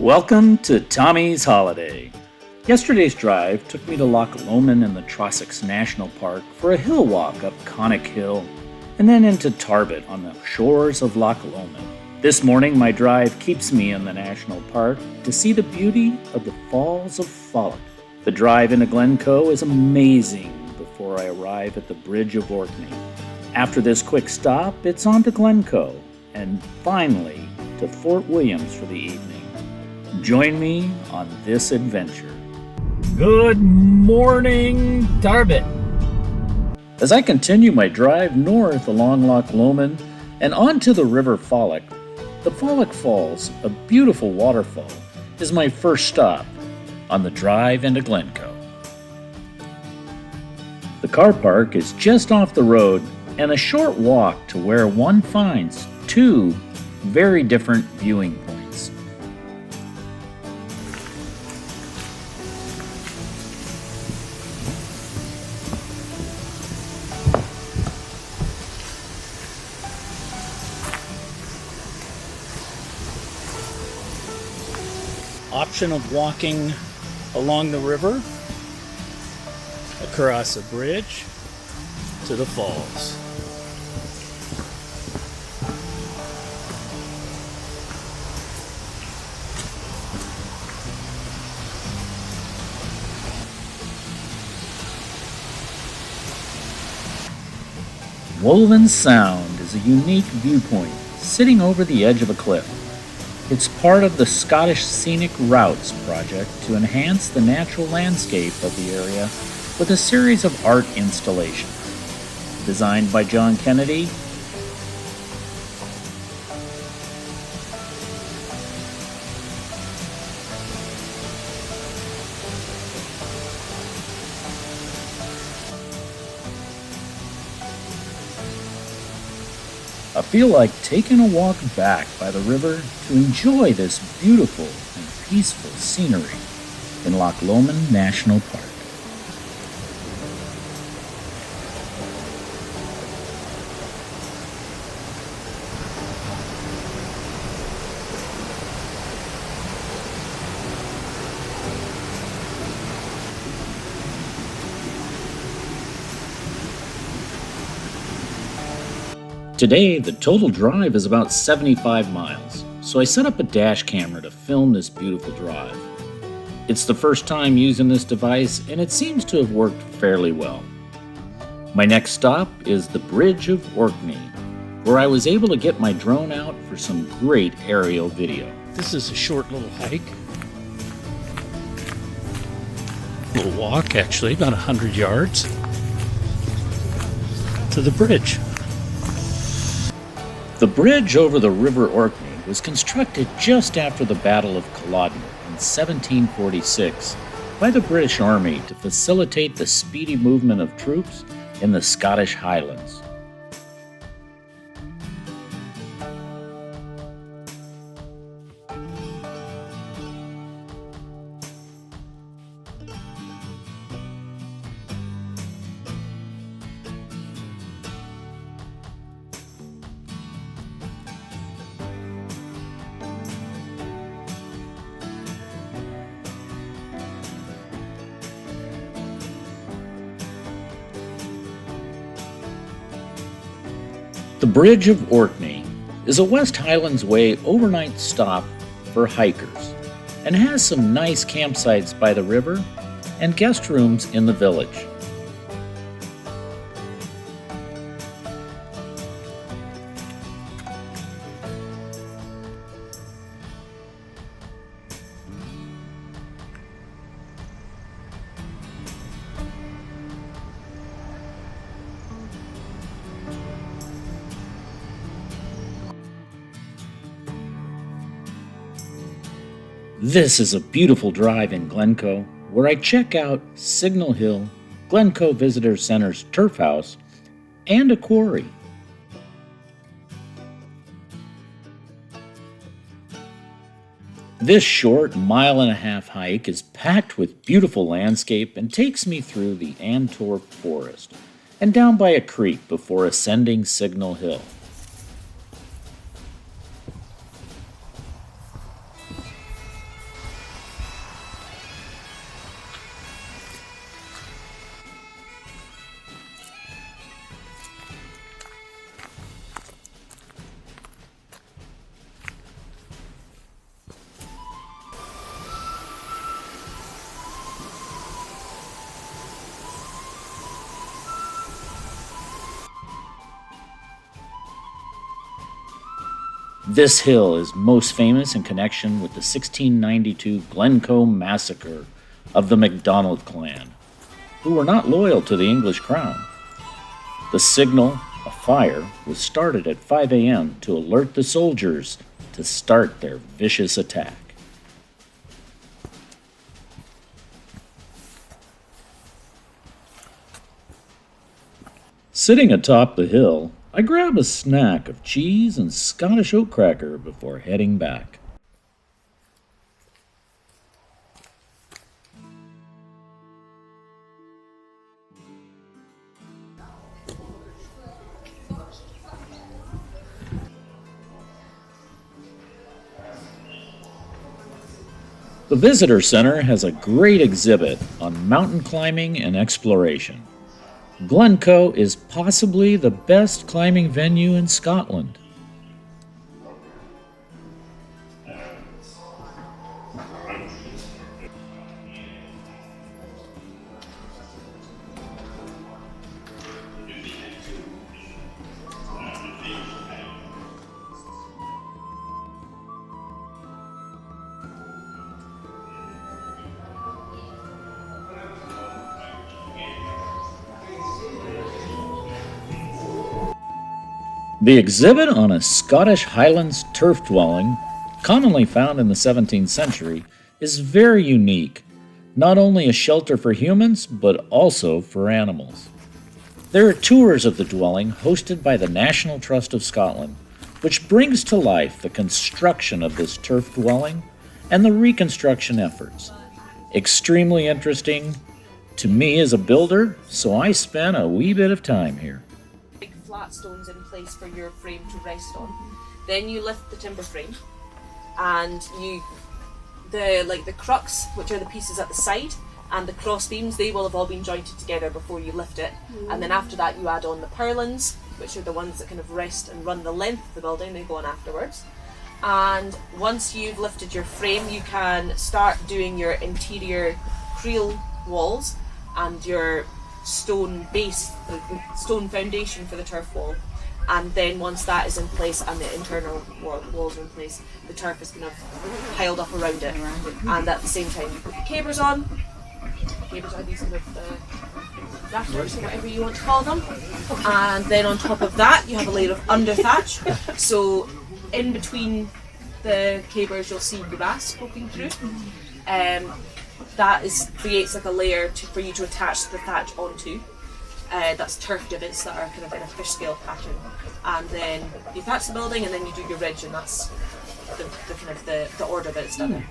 Welcome to Tommy's Holiday. Yesterday's drive took me to Loch Lomond in the Trossachs National Park for a hill walk up Connick Hill, and then into Tarbet on the shores of Loch Lomond. This morning my drive keeps me in the national park to see the beauty of the Falls of Falloch. The drive into Glencoe is amazing before I arrive at the Bridge of Orchy. After this quick stop, it's on to Glencoe, and finally to Fort Williams for the evening. Join me on this adventure. Good morning, Tarbet. As I continue my drive north along Loch Lomond and onto the River Falloch, the Falloch Falls, a beautiful waterfall, is my first stop on the drive into Glencoe. The car park is just off the road and a short walk to where one finds two very different viewing points. Option of walking along the river, across a bridge to the falls. Woven Sound is a unique viewpoint sitting over the edge of a cliff. It's part of the Scottish Scenic Routes project to enhance the natural landscape of the area with a series of art installations. Designed by John Kennedy, I feel like taking a walk back by the river to enjoy this beautiful and peaceful scenery in Loch Lomond National Park. Today, the total drive is about 75 miles, so I set up a dash camera to film this beautiful drive. It's the first time using this device, and it seems to have worked fairly well. My next stop is the Bridge of Orchy, where I was able to get my drone out for some great aerial video. This is a short little hike. Little walk, actually, about 100 yards to the bridge. The bridge over the River Orchy was constructed just after the Battle of Culloden in 1746 by the British Army to facilitate the speedy movement of troops in the Scottish Highlands. The Bridge of Orchy is a West Highlands Way overnight stop for hikers and has some nice campsites by the river and guest rooms in the village. This is a beautiful drive in Glencoe, where I check out Signal Hill, Glencoe Visitor Center's turf house, and a quarry. This short mile-and-a-half hike is packed with beautiful landscape and takes me through the Antwerp Forest and down by a creek before ascending Signal Hill. This hill is most famous in connection with the 1692 Glencoe massacre of the MacDonald clan, who were not loyal to the English crown. The signal, a fire, was started at 5 a.m. to alert the soldiers to start their vicious attack. Sitting atop the hill, I grab a snack of cheese and Scottish oat cracker before heading back. The Visitor Center has a great exhibit on mountain climbing and exploration. Glencoe is possibly the best climbing venue in Scotland. The exhibit on a Scottish Highlands turf dwelling, commonly found in the 17th century, is very unique, not only a shelter for humans, but also for animals. There are tours of the dwelling hosted by the National Trust of Scotland, which brings to life the construction of this turf dwelling and the reconstruction efforts. Extremely interesting to me as a builder, so I spent a wee bit of time here. Flat stones in place for your frame to rest on. Then you lift the timber frame, and the crux, which are the pieces at the side, and the cross beams, they will have all been jointed together before you lift it. And then after that, you add on the purlins, which are the ones that kind of rest and run the length of the building. They go on afterwards. And once you've lifted your frame, you can start doing your interior creel walls and your stone base, the stone foundation for the turf wall. And then once that is in place and the internal walls are in place, the turf is kind of piled up around it. And at the same time, you put the cabers on. Cabers are these kind of rafters, or whatever you want to call them. And then on top of that, you have a layer of under thatch. So in between the cabers, you'll see grass poking through. That creates like a layer for you to attach the thatch onto. That's turf divots that are kind of in a fish scale pattern. And then you thatch the building, and then you do your ridge, and that's the kind of the order that it's done in.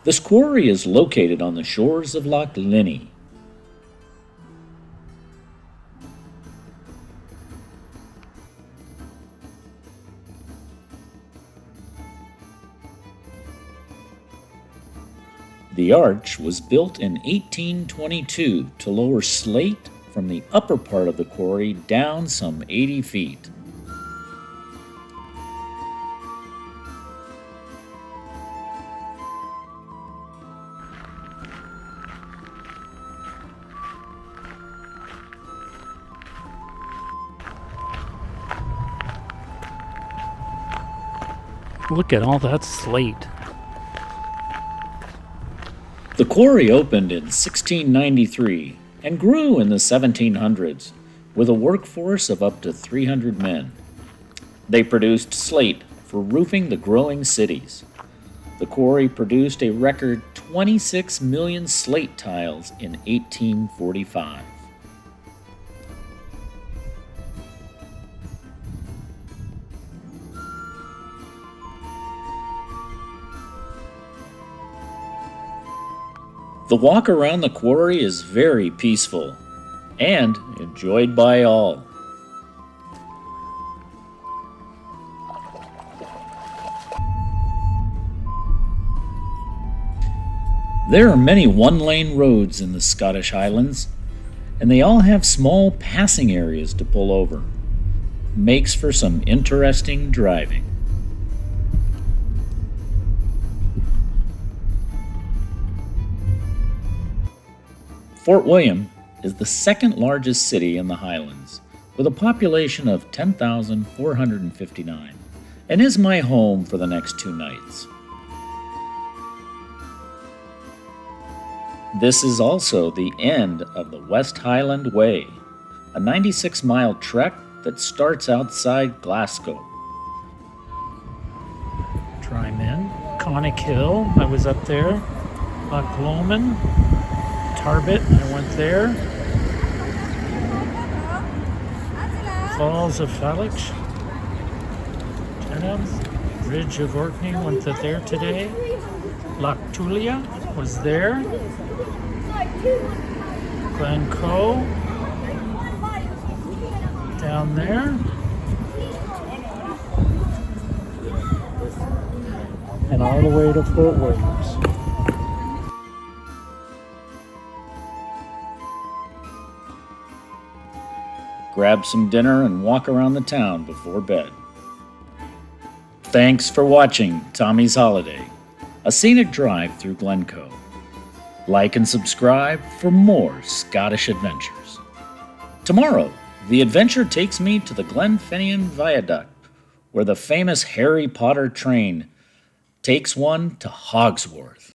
This quarry is located on the shores of Loch Lomond. The arch was built in 1822 to lower slate from the upper part of the quarry down some 80 feet. Look at all that slate. The quarry opened in 1693 and grew in the 1700s with a workforce of up to 300 men. They produced slate for roofing the growing cities. The quarry produced a record 26 million slate tiles in 1845. The walk around the quarry is very peaceful and enjoyed by all. There are many one-lane roads in the Scottish Highlands, and they all have small passing areas to pull over. makes for some interesting driving. Fort William is the second largest city in the Highlands, with a population of 10,459, and is my home for the next 2 nights. This is also the end of the West Highland Way, a 96-mile trek that starts outside Glasgow. Drymen, Connick Hill, I was up there. Loch Lomond, Tarbet, I went there. Falls of Falloch, Ridge of Orchy, went to there today. Loch Tulia was there. Glencoe, down there. And all the way to Fort Williams. Grab some dinner and walk around the town before bed. Thanks for watching Tommy's Holiday, a scenic drive through Glencoe. Like and subscribe for more Scottish adventures. Tomorrow, the adventure takes me to the Glenfinnan Viaduct, where the famous Harry Potter train takes one to Hogsworth.